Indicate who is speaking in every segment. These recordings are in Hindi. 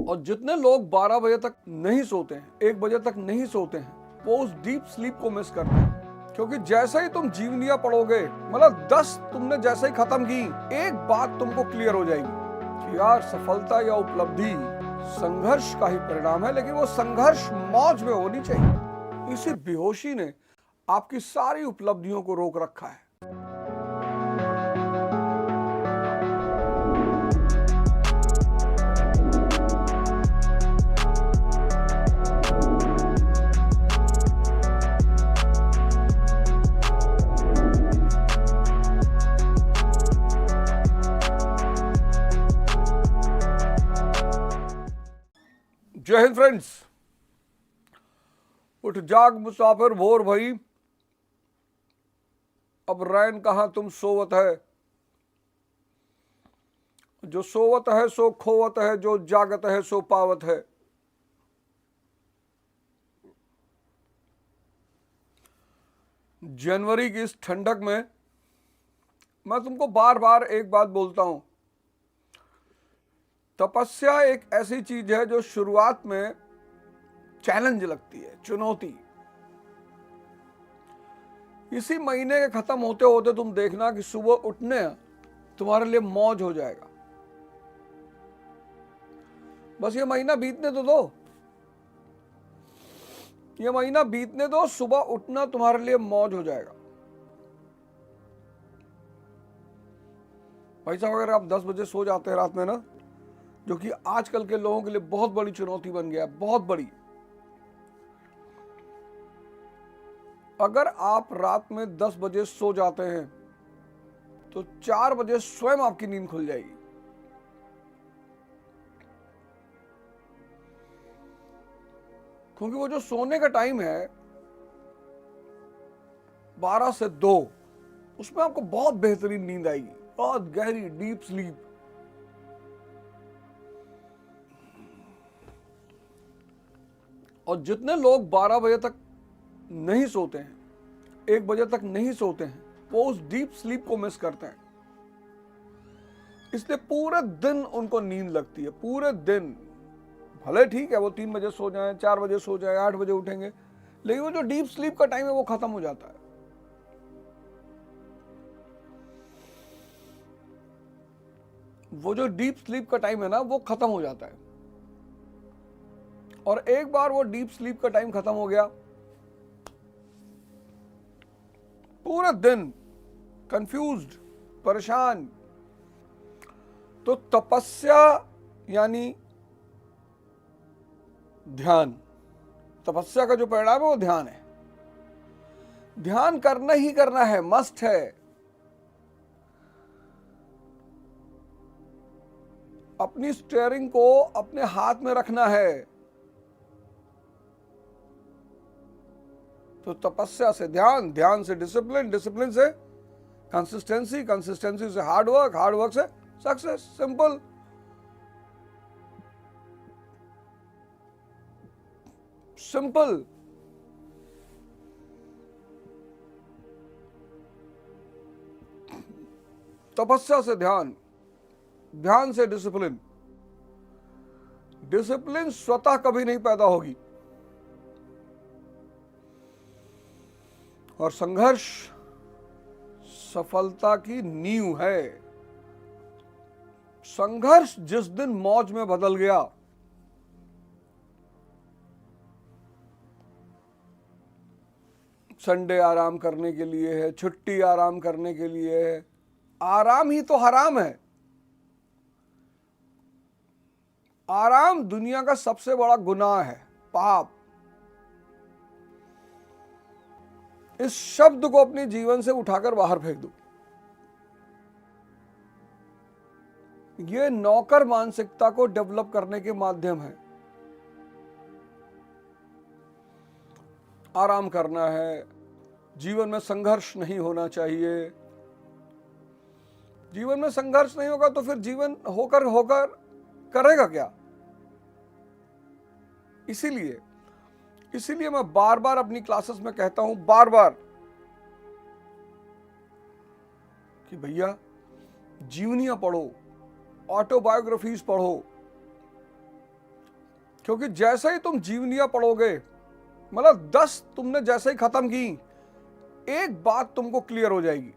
Speaker 1: और जितने लोग 12 बजे तक नहीं सोते हैं, 1 बजे तक नहीं सोते हैं, वो उस डीप स्लीप को मिस करते हैं। क्योंकि जैसे ही तुम जीवनियां पढ़ोगे, मतलब 10 तुमने जैसे ही खत्म की, एक बात तुमको क्लियर हो जाएगी कि यार सफलता या उपलब्धि संघर्ष का ही परिणाम है, लेकिन वो संघर्ष मौज में होनी चाहिए। इसी बेहोशी ने आपकी सारी उपलब्धियों को रोक रखा है। जय हिंद फ्रेंड्स। उठ जाग मुसाफिर भोर भई, अब रैन कहां तुम सोवत है। जो सोवत है सो खोवत है, जो जागत है सो पावत है। जनवरी की इस ठंडक में मैं तुमको बार बार एक बात बोलता हूं, तपस्या एक ऐसी चीज है जो शुरुआत में चैलेंज लगती है, चुनौती। इसी महीने के खत्म होते होते तुम देखना कि सुबह उठने तुम्हारे लिए मौज हो जाएगा। बस ये महीना बीतने तो दो, ये महीना बीतने दो, सुबह उठना तुम्हारे लिए मौज हो जाएगा। भाई साहब, अगर आप 10 बजे सो जाते हैं रात में ना, जो कि आजकल के लोगों के लिए बहुत बड़ी चुनौती बन गया है, बहुत बड़ी। अगर आप रात में 10 बजे सो जाते हैं तो 4 बजे स्वयं आपकी नींद खुल जाएगी। क्योंकि वो जो सोने का टाइम है 12 से 2, उसमें आपको बहुत बेहतरीन नींद आएगी, बहुत गहरी डीप स्लीप। और जितने लोग 12 बजे तक नहीं सोते हैं, 1 बजे तक नहीं सोते हैं, वो उस डीप स्लीप को मिस करते हैं। इसलिए पूरे दिन उनको नींद लगती है, पूरे दिन। भले ठीक है वो 3 बजे सो जाएं, 4 बजे सो जाएं, 8 बजे उठेंगे, लेकिन वो जो डीप स्लीप का टाइम है वो खत्म हो जाता है। वो जो डीप स्लीप का टाइम है ना, वो खत्म हो जाता है। और एक बार वो डीप स्लीप का टाइम खत्म हो गया, पूरा दिन कंफ्यूज्ड, परेशान। तो तपस्या यानी ध्यान, तपस्या का जो परिणाम है वो ध्यान है। ध्यान करना ही करना है, मस्ट है। अपनी स्टीयरिंग को अपने हाथ में रखना है। तो तपस्या से ध्यान, ध्यान से डिसिप्लिन, डिसिप्लिन से कंसिस्टेंसी, कंसिस्टेंसी से हार्ड वर्क, हार्ड वर्क से सक्सेस। सिंपल। सिंपल। तपस्या से ध्यान, ध्यान से डिसिप्लिन। डिसिप्लिन स्वतः कभी नहीं पैदा होगी, और संघर्ष सफलता की नींव है। संघर्ष जिस दिन मौज में बदल गया, संडे आराम करने के लिए है, छुट्टी आराम करने के लिए है। आराम ही तो हराम है। आराम दुनिया का सबसे बड़ा गुनाह है, पाप। इस शब्द को अपने जीवन से उठाकर बाहर फेंक दो। ये नौकर मानसिकता को डेवलप करने के माध्यम है। आराम करना है, जीवन में संघर्ष नहीं होना चाहिए। जीवन में संघर्ष नहीं होगा तो फिर जीवन होकर होकर करेगा क्या? इसीलिए मैं बार बार अपनी क्लासेस में कहता हूं, बार बार, कि भैया जीवनियां पढ़ो, ऑटोबायोग्राफीज पढ़ो, क्योंकि जैसे ही तुम जीवनियां पढ़ोगे, मतलब 10 तुमने जैसे ही खत्म की, एक बात तुमको क्लियर हो जाएगी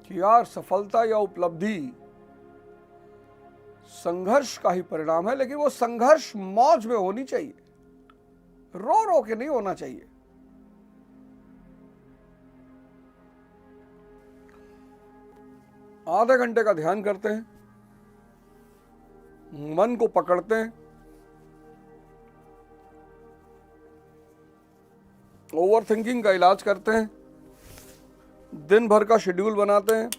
Speaker 1: कि यार सफलता या उपलब्धि संघर्ष का ही परिणाम है, लेकिन वो संघर्ष मौज में होनी चाहिए, रो रो के नहीं होना चाहिए। आधे घंटे का ध्यान करते हैं, मन को पकड़ते हैं, ओवर थिंकिंग का इलाज करते हैं, दिन भर का शेड्यूल बनाते हैं,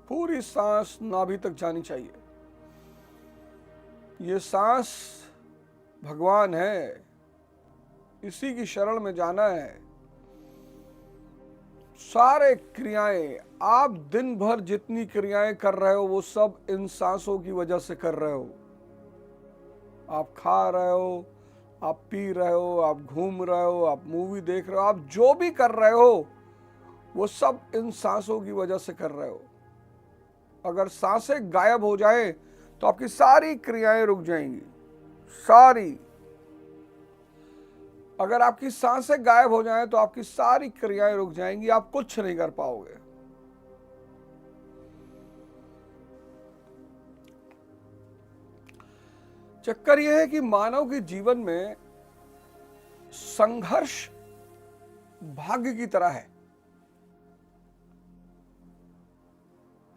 Speaker 1: पूरी सांस नाभि तक जानी चाहिए। ये सांस भगवान है, इसी की शरण में जाना है। सारे क्रियाएं, आप दिन भर जितनी क्रियाएं कर रहे हो वो सब इन सांसों की वजह से कर रहे हो। आप खा रहे हो, आप पी रहे हो, आप घूम रहे हो, आप मूवी देख रहे हो, आप जो भी कर रहे हो वो सब इन सांसों की वजह से कर रहे हो। अगर सांसें गायब हो जाए तो आपकी सारी क्रियाएं रुक जाएंगी, सारी। अगर आपकी सांसें गायब हो जाएं तो आपकी सारी क्रियाएं रुक जाएंगी, आप कुछ नहीं कर पाओगे। चक्कर यह है कि मानव के जीवन में संघर्ष भाग्य की तरह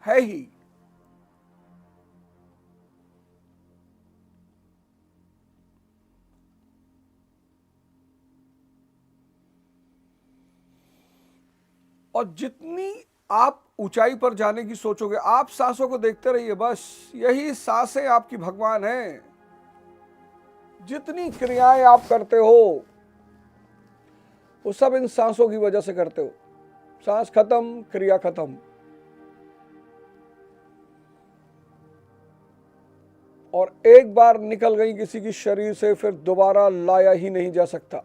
Speaker 1: है ही। और जितनी आप ऊंचाई पर जाने की सोचोगे, आप सांसों को देखते रहिए, बस यही सांसें आपकी भगवान हैं। जितनी क्रियाएं आप करते हो वो सब इन सांसों की वजह से करते हो। सांस खत्म, क्रिया खत्म। और एक बार निकल गई किसी की शरीर से, फिर दोबारा लाया ही नहीं जा सकता।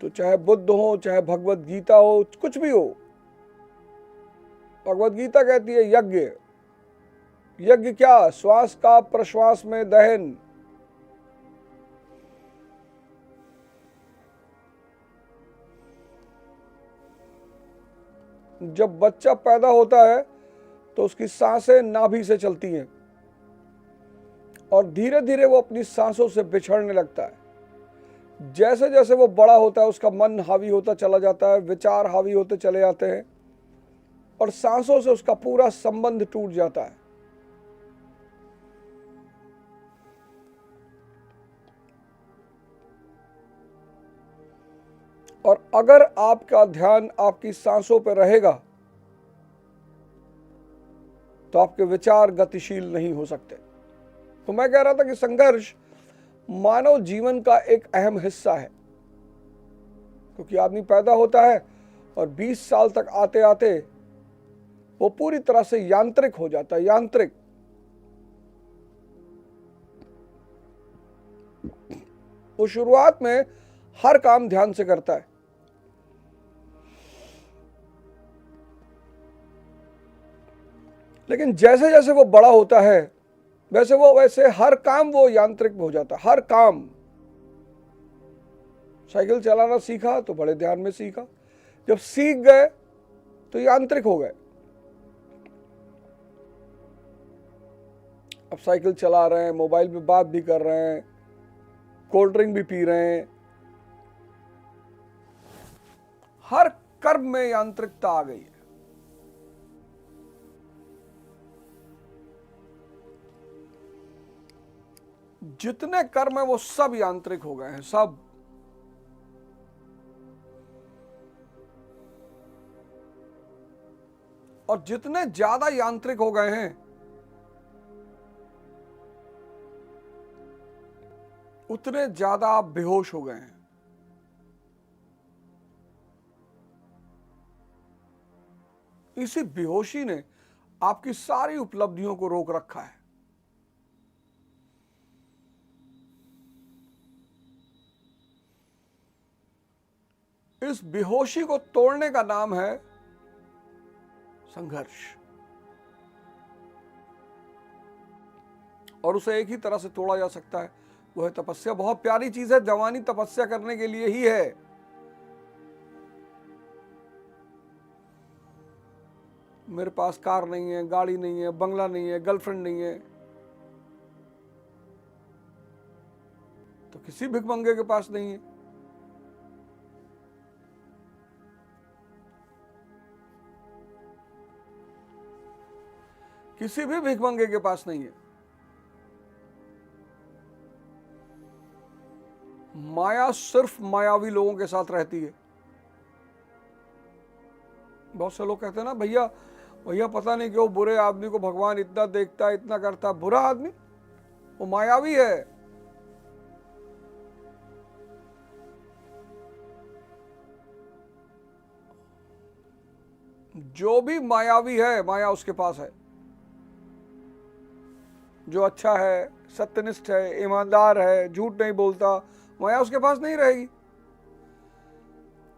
Speaker 1: तो चाहे बुद्ध हो, चाहे भगवत गीता हो, कुछ भी हो। भगवत गीता कहती है यज्ञ। यज्ञ क्या? श्वास का प्रश्वास में दहन। जब बच्चा पैदा होता है तो उसकी सांसें नाभि से चलती हैं और धीरे धीरे वो अपनी सांसों से बिछड़ने लगता है। जैसे जैसे वो बड़ा होता है उसका मन हावी होता चला जाता है, विचार हावी होते चले जाते हैं और सांसों से उसका पूरा संबंध टूट जाता है। और अगर आपका ध्यान आपकी सांसों पर रहेगा तो आपके विचार गतिशील नहीं हो सकते। तो मैं कह रहा था कि संघर्ष मानव जीवन का एक अहम हिस्सा है, क्योंकि आदमी पैदा होता है और 20 साल तक आते आते वो पूरी तरह से यांत्रिक हो जाता है। यांत्रिक। वो शुरुआत में हर काम ध्यान से करता है, लेकिन जैसे जैसे वो बड़ा होता है वैसे हर काम वो यांत्रिक हो जाता है। हर काम। साइकिल चलाना सीखा तो बड़े ध्यान में सीखा, जब सीख गए तो यांत्रिक हो गए। अब साइकिल चला रहे हैं, मोबाइल पे बात भी कर रहे हैं, कोल्ड ड्रिंक भी पी रहे हैं। हर कर्म में यांत्रिकता आ गई है। जितने कर्म है वो सब यांत्रिक हो गए हैं, सब। और जितने ज्यादा यांत्रिक हो गए हैं उतने ज्यादा आप बेहोश हो गए हैं। इसी बेहोशी ने आपकी सारी उपलब्धियों को रोक रखा है। इस बेहोशी को तोड़ने का नाम है संघर्ष, और उसे एक ही तरह से तोड़ा जा सकता है, वो है तपस्या। बहुत प्यारी चीज है, जवानी तपस्या करने के लिए ही है। मेरे पास कार नहीं है, गाड़ी नहीं है, बंगला नहीं है, गर्लफ्रेंड नहीं है, तो किसी भिखमंगे के पास नहीं है। किसी भी भिखमंगे के पास नहीं है। माया सिर्फ मायावी लोगों के साथ रहती है। बहुत से लोग कहते हैं ना, भैया भैया पता नहीं क्यों बुरे आदमी को भगवान इतना देखता है, इतना करता है। बुरा आदमी वो मायावी है। जो भी मायावी है, माया उसके पास है। जो अच्छा है, सत्यनिष्ठ है, ईमानदार है, झूठ नहीं बोलता, माया उसके पास नहीं रहेगी।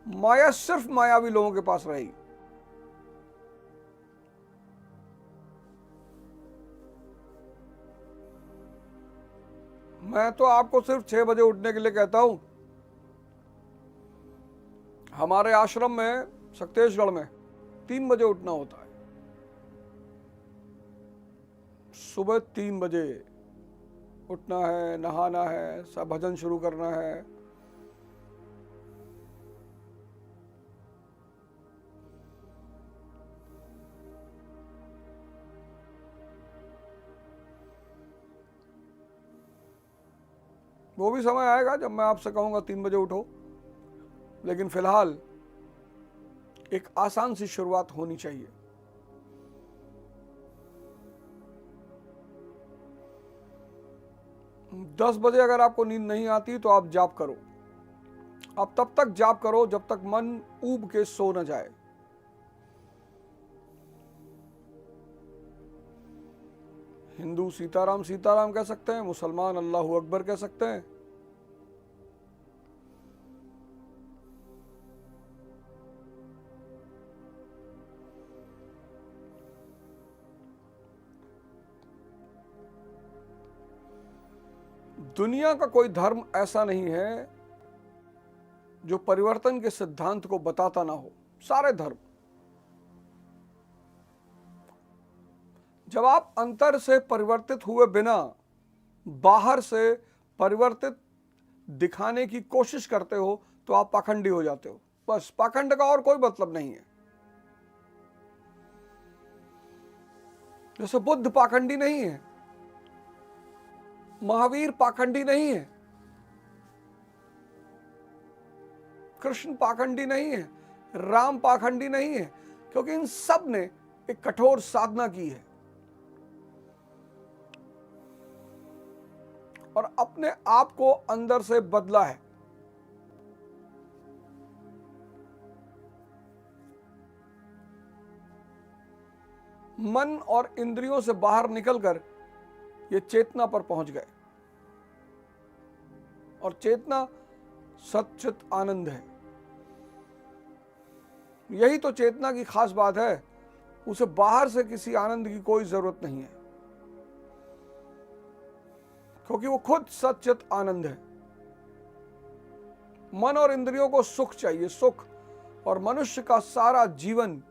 Speaker 1: माया सिर्फ मायावी लोगों के पास रहेगी। मैं तो आपको सिर्फ 6 बजे उठने के लिए कहता हूं। हमारे आश्रम में सक्तेशगढ़ में 3 बजे उठना होता है। सुबह 3 बजे उठना है, नहाना है, सब भजन शुरू करना है। वो भी समय आएगा जब मैं आपसे कहूंगा 3 बजे उठो, लेकिन फिलहाल एक आसान सी शुरुआत होनी चाहिए। दस बजे अगर आपको नींद नहीं आती तो आप जाप करो। आप तब तक जाप करो जब तक मन ऊब के सो न जाए। हिंदू सीताराम सीताराम कह सकते हैं, मुसलमान अल्लाह अकबर कह सकते हैं। दुनिया का कोई धर्म ऐसा नहीं है जो परिवर्तन के सिद्धांत को बताता ना हो। सारे धर्म, जब आप अंतर से परिवर्तित हुए बिना बाहर से परिवर्तित दिखाने की कोशिश करते हो तो आप पाखंडी हो जाते हो। बस, पाखंड का और कोई मतलब नहीं है। जैसे बुद्ध पाखंडी नहीं है, महावीर पाखंडी नहीं है, कृष्ण पाखंडी नहीं है, राम पाखंडी नहीं है, क्योंकि इन सब ने एक कठोर साधना की है और अपने आप को अंदर से बदला है। मन और इंद्रियों से बाहर निकलकर ये चेतना पर पहुंच गए, और चेतना सच्चित आनंद है। यही तो चेतना की खास बात है। उसे बाहर से किसी आनंद की कोई जरूरत नहीं है, क्योंकि वो खुद सच्चित आनंद है। मन और इंद्रियों को सुख चाहिए, सुख, और मनुष्य का सारा जीवन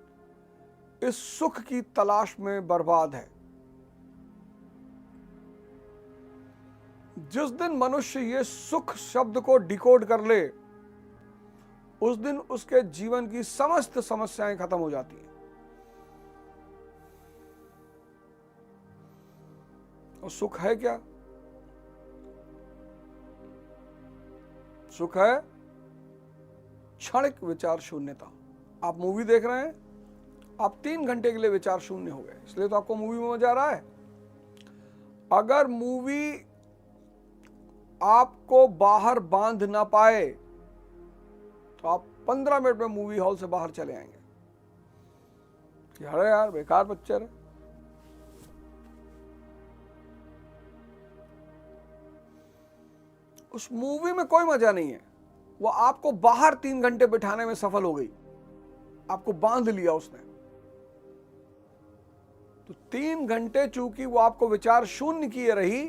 Speaker 1: इस सुख की तलाश में बर्बाद है। जिस दिन मनुष्य ये सुख शब्द को डिकोड कर ले, उस दिन उसके जीवन की समस्त समस्याएं खत्म हो जाती हैं। और सुख है क्या? सुख है क्षणिक विचार शून्यता। आप मूवी देख रहे हैं, आप 3 घंटे के लिए विचार शून्य हो गए, इसलिए तो आपको मूवी में मजा आ रहा है। अगर मूवी आपको बाहर बांध ना पाए तो आप 15 मिनट में मूवी हॉल से बाहर चले आएंगे कि अरे यार बेकार पिक्चर है। उस मूवी में कोई मजा नहीं है, वो आपको बाहर 3 घंटे बिठाने में सफल हो गई, आपको बांध लिया उसने। तो 3 घंटे चूंकि वो आपको विचार शून्य किए रही,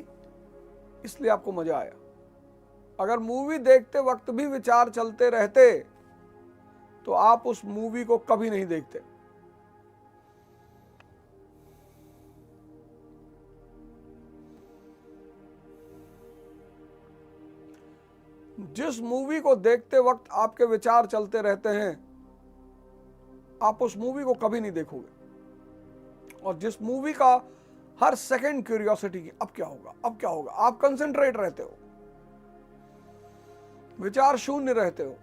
Speaker 1: इसलिए आपको मजा आया। अगर मूवी देखते वक्त भी विचार चलते रहते तो आप उस मूवी को कभी नहीं देखते। जिस मूवी को देखते वक्त आपके विचार चलते रहते हैं, आप उस मूवी को कभी नहीं देखोगे। और जिस मूवी का हर सेकंड क्यूरियोसिटी की अब क्या होगा, अब क्या होगा, आप कंसंट्रेट रहते हो, विचार शून्य रहते हो।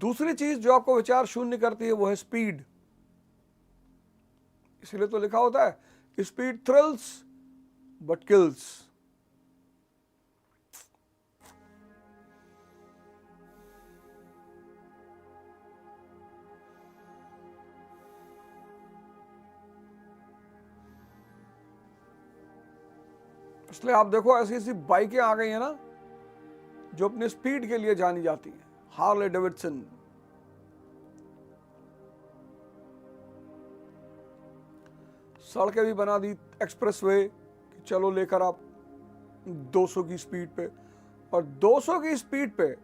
Speaker 1: दूसरी चीज जो आपको विचार शून्य करती है वो है स्पीड। इसलिए तो लिखा होता है स्पीड थ्रिल्स बट किल्स। इसलिए आप देखो ऐसी ऐसी बाइकें आ गई है ना जो अपने स्पीड के लिए जानी जाती हैं। हार्ले डेविडसन, सड़कें भी बना दी एक्सप्रेसवे कि चलो लेकर आप 200 की स्पीड पे, और 200 की स्पीड पे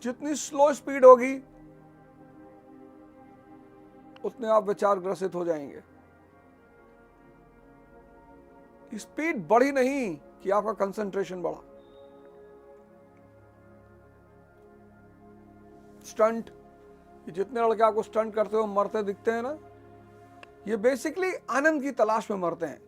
Speaker 1: जितनी स्लो स्पीड होगी उतने आप विचार ग्रसित हो जाएंगे। स्पीड बढ़ी नहीं कि आपका कंसंट्रेशन बढ़ा। स्टंट, जितने लड़के आपको स्टंट करते हो मरते दिखते हैं ना, ये बेसिकली आनंद की तलाश में मरते हैं।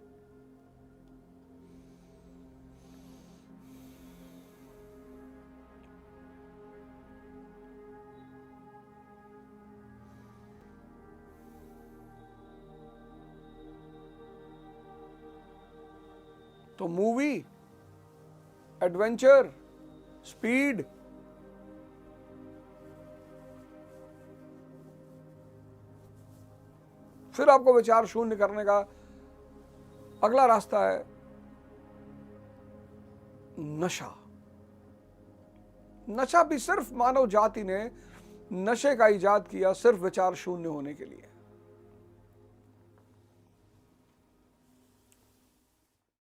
Speaker 1: तो मूवी, एडवेंचर, स्पीड, फिर आपको विचार शून्य करने का अगला रास्ता है नशा। नशा भी सिर्फ मानव जाति ने नशे का इजाद किया सिर्फ विचार शून्य होने के लिए।